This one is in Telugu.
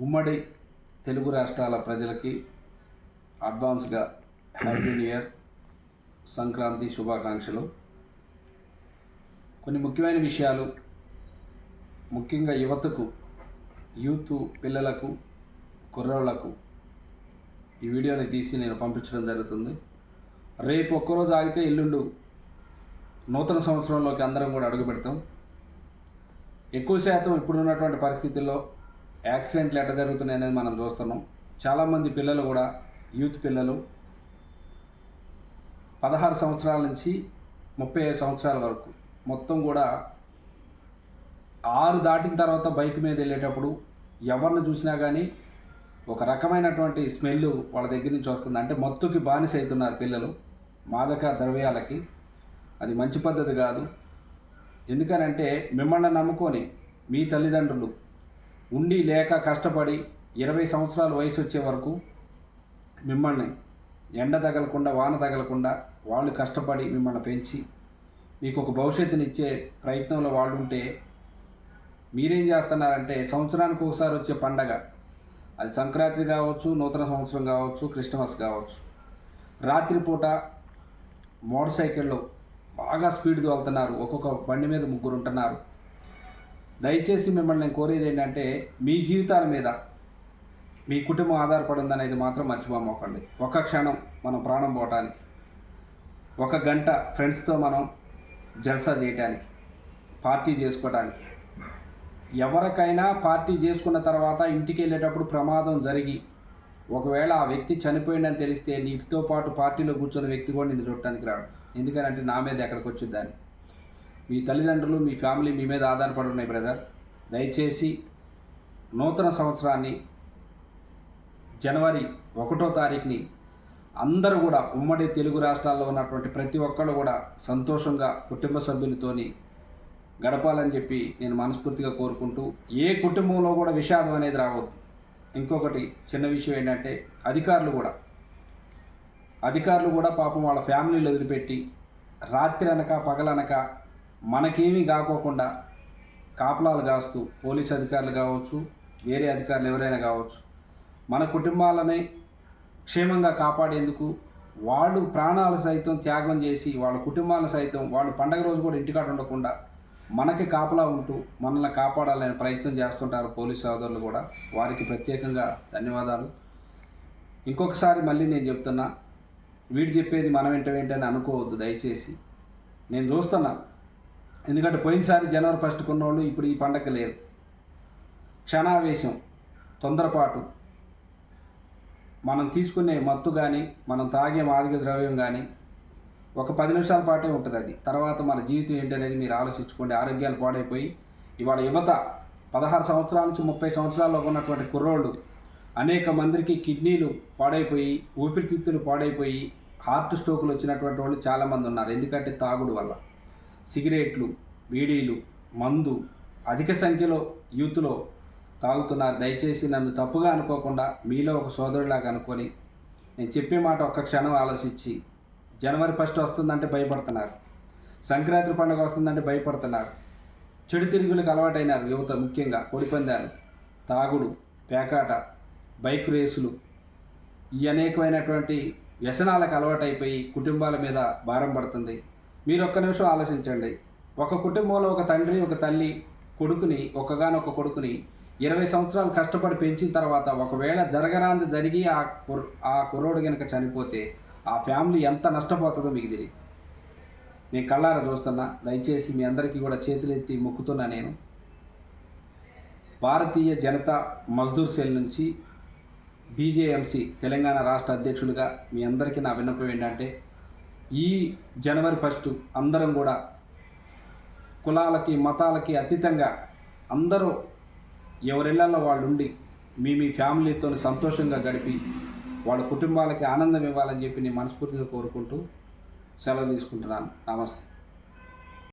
ఉమ్మడి తెలుగు రాష్ట్రాల ప్రజలకి అడ్వాన్స్గా హ్యాపీ న్యూ ఇయర్, సంక్రాంతి శుభాకాంక్షలు. కొన్ని ముఖ్యమైన విషయాలు, ముఖ్యంగా యువతకు, యూత్ పిల్లలకు, కుర్రోళ్లకు ఈ వీడియోని తీసి నేను పంపించడం జరుగుతుంది. రేపు ఒక్కరోజు ఆగితే ఎల్లుండు నూతన సంవత్సరంలోకి అందరం కూడా అడుగు పెడతాం. ఎక్కువ శాతం ఇప్పుడున్నటువంటి పరిస్థితుల్లో యాక్సిడెంట్లు ఎట్లా జరుగుతున్నాయి అనేది మనం చూస్తున్నాం. చాలామంది పిల్లలు కూడా, యూత్ పిల్లలు 16 సంవత్సరాల నుంచి 35 సంవత్సరాల వరకు మొత్తం కూడా 6 దాటిన తర్వాత బైక్ మీద వెళ్ళేటప్పుడు ఎవరిని చూసినా కానీ ఒక రకమైనటువంటి స్మెల్ వాళ్ళ దగ్గర నుంచి వస్తుంది. అంటే మత్తుకి బానిస అవుతున్నారు పిల్లలు, మాదక ద్రవ్యాలకి. అది మంచి పద్ధతి కాదు. ఎందుకనంటే మిమ్మల్ని నమ్ముకొని మీ తల్లిదండ్రులు ఉండి లేక కష్టపడి 20 సంవత్సరాల వయసు వచ్చే వరకు మిమ్మల్ని ఎండ తగలకుండా, వాన తగలకుండా వాళ్ళు కష్టపడి మిమ్మల్ని పెంచి మీకు ఒక భవిష్యత్తునిచ్చే ప్రయత్నంలో వాళ్ళు ఉంటే మీరేం చేస్తున్నారంటే సంవత్సరానికి ఒకసారి వచ్చే పండగ, అది సంక్రాంతి కావచ్చు, నూతన సంవత్సరం కావచ్చు, క్రిస్మస్ కావచ్చు, రాత్రిపూట మోటార్ సైకిల్లో బాగా స్పీడ్ తోలుతున్నారు. ఒక్కొక్క బండి మీద 3 ఉంటున్నారు. దయచేసి మిమ్మల్ని నేను కోరేది ఏంటంటే మీ జీవితాల మీద మీ కుటుంబం ఆధారపడి ఉందనేది మాత్రం మర్చిపోమోకండి. ఒక క్షణం మనం ప్రాణం పోవటానికి, 1 గంట ఫ్రెండ్స్తో మనం జల్సా చేయటానికి, పార్టీ చేసుకోవడానికి. ఎవరికైనా పార్టీ చేసుకున్న తర్వాత ఇంటికి వెళ్ళేటప్పుడు ప్రమాదం జరిగి ఒకవేళ ఆ వ్యక్తి చనిపోయిందని తెలిస్తే నీతో పాటు పార్టీలో కూర్చున్న వ్యక్తి కూడా నిన్ను చూడటానికి రాడు. ఎందుకనంటే నా మీద ఎక్కడికి వచ్చిందని. మీ తల్లిదండ్రులు, మీ ఫ్యామిలీ మీ మీద ఆధారపడి ఉన్నాయి బ్రదర్. దయచేసి నూతన సంవత్సరాన్ని జనవరి 1వ తారీఖుని అందరూ కూడా ఉమ్మడి తెలుగు రాష్ట్రాల్లో ఉన్నటువంటి ప్రతి ఒక్కళ్ళు కూడా సంతోషంగా కుటుంబ సభ్యులతోని గడపాలని చెప్పి నేను మనస్ఫూర్తిగా కోరుకుంటూ, ఏ కుటుంబంలో కూడా విషాదం అనేది రావద్దు. ఇంకొకటి చిన్న విషయం ఏంటంటే అధికారులు కూడా పాపం వాళ్ళ ఫ్యామిలీలు వదిలిపెట్టి రాత్రి అనక పగలనక మనకేమీ కాకోకుండా కాపలాలు కాస్తూ, పోలీస్ అధికారులు కావచ్చు, వేరే అధికారులు ఎవరైనా కావచ్చు, మన కుటుంబాలని క్షేమంగా కాపాడేందుకు వాళ్ళు ప్రాణాలు సైతం త్యాగం చేసి వాళ్ళ కుటుంబాలను సైతం వాళ్ళు పండగ రోజు కూడా ఇంటికాడ ఉండకుండా మనకి కాపలా ఉంటూ మనల్ని కాపాడాలనే ప్రయత్నం చేస్తుంటారు పోలీస్ సోదరులు కూడా. వారికి ప్రత్యేకంగా ధన్యవాదాలు. ఇంకొకసారి మళ్ళీ నేను చెప్తున్నా, వీడు చెప్పేది మనం ఏంటని అనుకోవద్దు దయచేసి. నేను చూస్తున్నా, ఎందుకంటే పోయినసారి జనవరి 1 కొన్నోళ్ళు ఇప్పుడు ఈ పండగ లేరు. క్షణావేశం, తొందరపాటు, మనం తీసుకునే మత్తు కానీ, మనం తాగే మాదక ద్రవ్యం కానీ ఒక 10 నిమిషాల పాటే ఉంటుంది. అది తర్వాత మన జీవితం ఏంటనేది మీరు ఆలోచించుకోండి. ఆరోగ్యాలు పాడైపోయి ఇవాళ యువత 16 సంవత్సరాల నుంచి 30 సంవత్సరాల్లో ఉన్నటువంటి కుర్రోళ్ళు అనేక మందికి కిడ్నీలు పాడైపోయి, ఊపిరితిత్తులు పాడైపోయి, హార్ట్ స్ట్రోకులు వచ్చినటువంటి వాళ్ళు చాలామంది ఉన్నారు. ఎందుకంటే తాగుడు వల్ల. సిగరెట్లు, బీడీలు, మందు అధిక సంఖ్యలో యూత్లో తాగుతున్నారు. దయచేసి నన్ను తప్పుగా అనుకోకుండా మీలో ఒక సోదరులాగా అనుకొని నేను చెప్పే మాట ఒక్క క్షణం ఆలోచించి, జనవరి 1 వస్తుందంటే భయపడుతున్నారు, సంక్రాంతి పండుగ వస్తుందంటే భయపడుతున్నారు, చెడు తిరుగులకు అలవాటైనారు యువత. ముఖ్యంగా కోడిపందాలు, తాగుడు, పేకాట, బైక్ రేసులు, ఈ అనేకమైనటువంటి వ్యసనాలకు అలవాటైపోయి కుటుంబాల మీద భారం పడుతుంది. మీరు ఒక్క నిమిషం ఆలోచించండి. ఒక కుటుంబంలో ఒక తండ్రి, ఒక తల్లి కొడుకుని, ఒక్కగానొక్క కొడుకుని 20 సంవత్సరాలు కష్టపడి పెంచిన తర్వాత ఒకవేళ జరగరాంది జరిగి ఆ కుర్రోడు కనుక చనిపోతే ఆ ఫ్యామిలీ ఎంత నష్టపోతుందో మీకు తెలియదు. నేను కళ్ళారా చూస్తున్నా. దయచేసి మీ అందరికీ కూడా చేతులెత్తి మొక్కుతున్నా. నేను భారతీయ జనతా మజ్దూర్ సెల్ నుంచి బీజేఎంసీ తెలంగాణ రాష్ట్ర అధ్యక్షుడిగా మీ అందరికీ నా విన్నపం ఏంటంటే, ఈ జనవరి 1 అందరం కూడా కులాలకి, మతాలకి అతీతంగా అందరూ ఎవరిళ్లలో వాళ్ళు ఉండి మీ ఫ్యామిలీతో సంతోషంగా గడిపి వాళ్ళ కుటుంబాలకి ఆనందం ఇవ్వాలని చెప్పి నేను మనస్ఫూర్తిగా కోరుకుంటూ సెలవు తీసుకుంటున్నాను. నమస్తే.